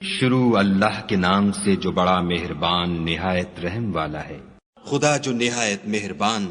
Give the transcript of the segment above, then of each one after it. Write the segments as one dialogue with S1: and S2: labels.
S1: شروع اللہ کے نام سے جو بڑا مہربان نہایت رحم والا ہے۔
S2: خدا جو نہایت مہربان،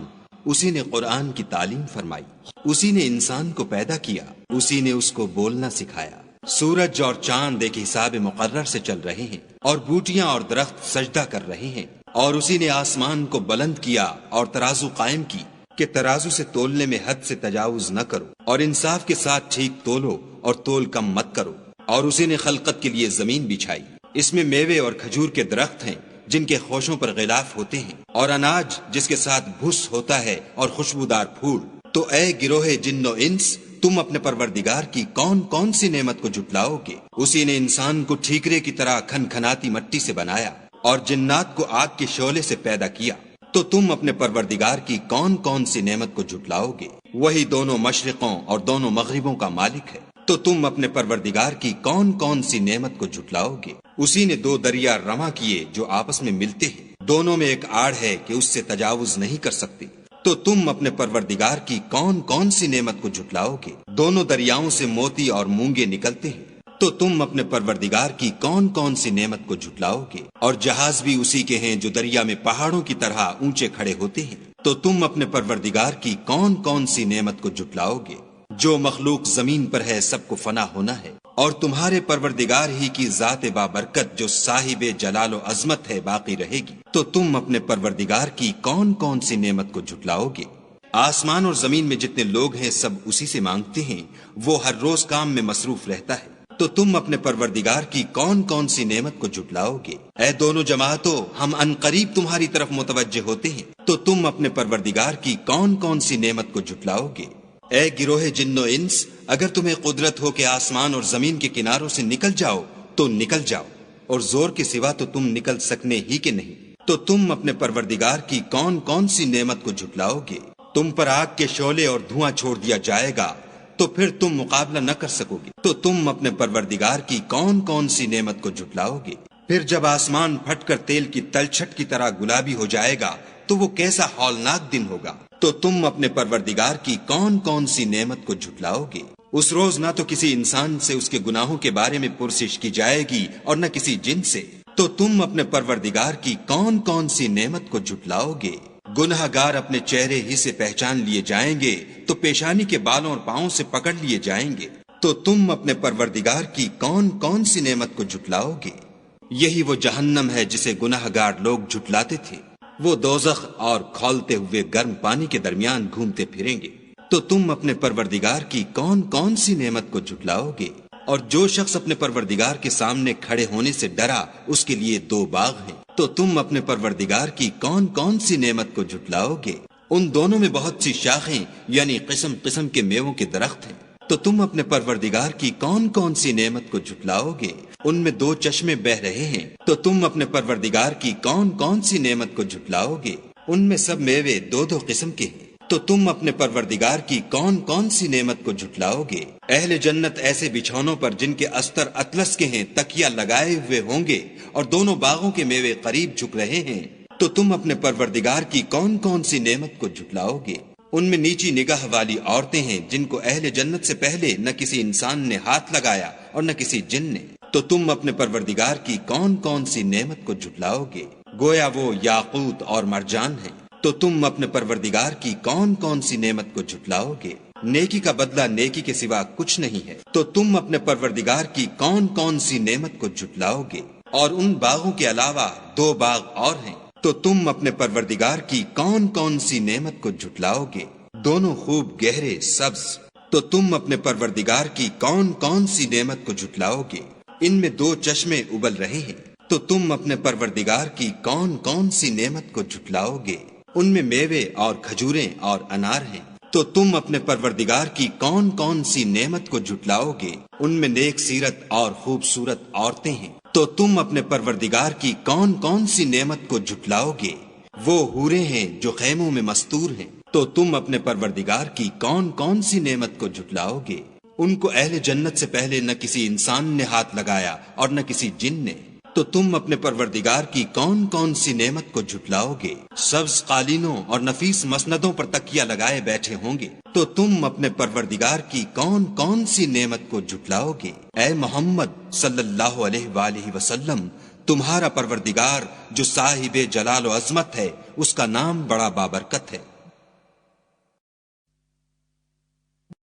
S2: اسی نے قرآن کی تعلیم فرمائی، اسی نے انسان کو پیدا کیا، اسی نے اس کو بولنا سکھایا۔ سورج اور چاند ایک حساب مقرر سے چل رہے ہیں، اور بوٹیاں اور درخت سجدہ کر رہے ہیں، اور اسی نے آسمان کو بلند کیا اور ترازو قائم کی کہ ترازو سے تولنے میں حد سے تجاوز نہ کرو، اور انصاف کے ساتھ ٹھیک تولو اور تول کم مت کرو۔ اور اسی نے خلقت کے لیے زمین بچھائی، اس میں میوے اور کھجور کے درخت ہیں جن کے خوشوں پر غلاف ہوتے ہیں، اور اناج جس کے ساتھ بھس ہوتا ہے اور خوشبودار پھول۔ تو اے گروہ جن و انس، تم اپنے پروردگار کی کون کون سی نعمت کو جھٹلاؤ گے؟ اسی نے انسان کو ٹھیکرے کی طرح کھنکھناتی مٹی سے بنایا اور جنات کو آگ کے شعلے سے پیدا کیا۔ تو تم اپنے پروردگار کی کون کون سی نعمت کو جھٹلاؤ گے؟ وہی دونوں مشرقوں اور دونوں مغربوں کا مالک ہے۔ تو تم اپنے پروردگار کی کون کون سی نعمت کو جھٹلاؤ گے؟ اسی نے دو دریا رواں کیے جو آپس میں ملتے ہیں، دونوں میں ایک آڑ ہے کہ اس سے تجاوز نہیں کر سکتے۔ تو تم اپنے پروردگار کی کون کون سی نعمت کو جھٹلاؤ گے؟ دونوں دریاؤں سے موتی اور مونگے نکلتے ہیں۔ تو تم اپنے پروردگار کی کون کون سی نعمت کو جھٹلاؤ گے؟ اور جہاز بھی اسی کے ہیں جو دریا میں پہاڑوں کی طرح اونچے کھڑے ہوتے ہیں۔ تو تم اپنے پروردگار کی کون کون سی نعمت کو جھٹلاؤ گے؟ جو مخلوق زمین پر ہے سب کو فنا ہونا ہے، اور تمہارے پروردگار ہی کی ذات بابرکت جو صاحب جلال و عظمت ہے باقی رہے گی۔ تو تم اپنے پروردگار کی کون کون سی نعمت کو جھٹلاؤ گے؟ آسمان اور زمین میں جتنے لوگ ہیں سب اسی سے مانگتے ہیں، وہ ہر روز کام میں مصروف رہتا ہے۔ تو تم اپنے پروردگار کی کون کون سی نعمت کو جھٹلاؤ گے؟ اے دونوں جماعتوں، ہم عنقریب تمہاری طرف متوجہ ہوتے ہیں۔ تو تم اپنے پروردگار کی کون کون سی نعمت کو جھٹلاؤ گے؟ اے گروہ جن و انس، اگر تمہیں قدرت ہو کہ آسمان اور زمین کے کناروں سے نکل جاؤ تو نکل جاؤ، اور زور کے سوا تو تم نکل سکنے ہی کے نہیں۔ تو تم اپنے پروردگار کی کون کون سی نعمت کو جھٹلاؤ گے؟ تم پر آگ کے شعلے اور دھواں چھوڑ دیا جائے گا تو پھر تم مقابلہ نہ کر سکو گے۔ تو تم اپنے پروردگار کی کون کون سی نعمت کو جھٹلاؤ گے؟ پھر جب آسمان پھٹ کر تیل کی تلچھٹ کی طرح گلابی ہو جائے گا تو وہ کیسا ہولناک دن ہوگا۔ تو تم اپنے پروردگار کی کون کون سی نعمت کو جھٹلاؤ گے؟ اس روز نہ تو کسی انسان سے اس کے گناہوں کے بارے میں پرسش کی جائے گی اور نہ کسی جن سے۔ تو تم اپنے پروردگار کی کون کون سی نعمت کو جھٹلاؤ گے؟ گناہ گار اپنے چہرے ہی سے پہچان لیے جائیں گے تو پیشانی کے بالوں اور پاؤں سے پکڑ لیے جائیں گے۔ تو تم اپنے پروردگار کی کون کون سی نعمت کو جھٹلاؤ گے؟ یہی وہ جہنم ہے جسے گناہ گار لوگ جھٹلاتے تھے، وہ دوزخ اور کھولتے ہوئے گرم پانی کے درمیان گھومتے پھریں گے۔ تو تم اپنے پروردگار کی کون کون سی نعمت کو جھٹلاؤ گے؟ اور جو شخص اپنے پروردگار کے سامنے کھڑے ہونے سے ڈرا اس کے لیے دو باغ ہیں۔ تو تم اپنے پروردگار کی کون کون سی نعمت کو جھٹلاؤ گے؟ ان دونوں میں بہت سی شاخیں یعنی قسم قسم کے میووں کے درخت ہیں۔ تو تم اپنے پروردگار کی کون کون سی نعمت کو جھٹلاؤ گے؟ ان میں دو چشمے بہ رہے ہیں۔ تو تم اپنے پروردگار کی کون کون سی نعمت کو جھٹلاؤ گے؟ ان میں سب میوے دو دو قسم کے ہیں۔ تو تم اپنے پروردگار کی کون کون سی نعمت کو جھٹلاؤ گے؟ اہل جنت ایسے بچھونوں پر جن کے استر اطلس کے ہیں تکیا لگائے ہوئے ہوں گے، اور دونوں باغوں کے میوے قریب جھک رہے ہیں۔ تو تم اپنے پروردگار کی کون کون سی نعمت کو جھٹلاؤ گے؟ ان میں نیچی نگاہ والی عورتیں ہیں جن کو اہل جنت سے پہلے نہ کسی انسان نے ہاتھ لگایا اور نہ کسی جن نے۔ تو تم اپنے پروردگار کی کون کون سی نعمت کو جھٹلاؤ گے؟ گویا وہ یاقوت اور مرجان ہیں۔ تو تم اپنے پروردگار کی کون کون سی نعمت کو جھٹلاؤ گے؟ نیکی کا بدلہ نیکی کے سوا کچھ نہیں ہے۔ تو تم اپنے پروردگار کی کون کون سی نعمت کو جھٹلاؤ گے؟ اور ان باغوں کے علاوہ دو باغ اور ہیں۔ تو تم اپنے پروردگار کی کون کون سی نعمت کو جھٹلاؤ گے؟ دونوں خوب گہرے سبز۔ تو تم اپنے پروردگار کی کون کون سی نعمت کو جھٹلاؤ گے؟ ان میں دو چشمے ابل رہے ہیں۔ تو تم اپنے پروردگار کی کون کون سی نعمت کو جھٹلاؤ گے؟ ان میں میوے اور کھجوریں اور انار ہیں۔ تو تم اپنے پروردگار کی کون کون سی نعمت کو جھٹلاؤ گے؟ ان میں نیک سیرت اور خوبصورت عورتیں ہیں۔ تو تم اپنے پروردگار کی کون کون سی نعمت کو جھٹلاؤ گے؟ وہ حوریں ہیں جو خیموں میں مستور ہیں۔ تو تم اپنے پروردگار کی کون کون سی نعمت کو جھٹلاؤ گے؟ ان کو اہل جنت سے پہلے نہ کسی انسان نے ہاتھ لگایا اور نہ کسی جن نے۔ تو تم اپنے پروردگار کی کون کون سی نعمت کو جھٹلاؤ گے؟ سبز قالینوں اور نفیس مسندوں پر تکیہ لگائے بیٹھے ہوں گے، تو تم اپنے پروردگار کی کون کون سی نعمت کو جھٹلاؤ گے؟ اے محمد صلی اللہ علیہ وآلہ وسلم، تمہارا پروردگار جو صاحب جلال و عظمت ہے، اس کا نام بڑا بابرکت ہے۔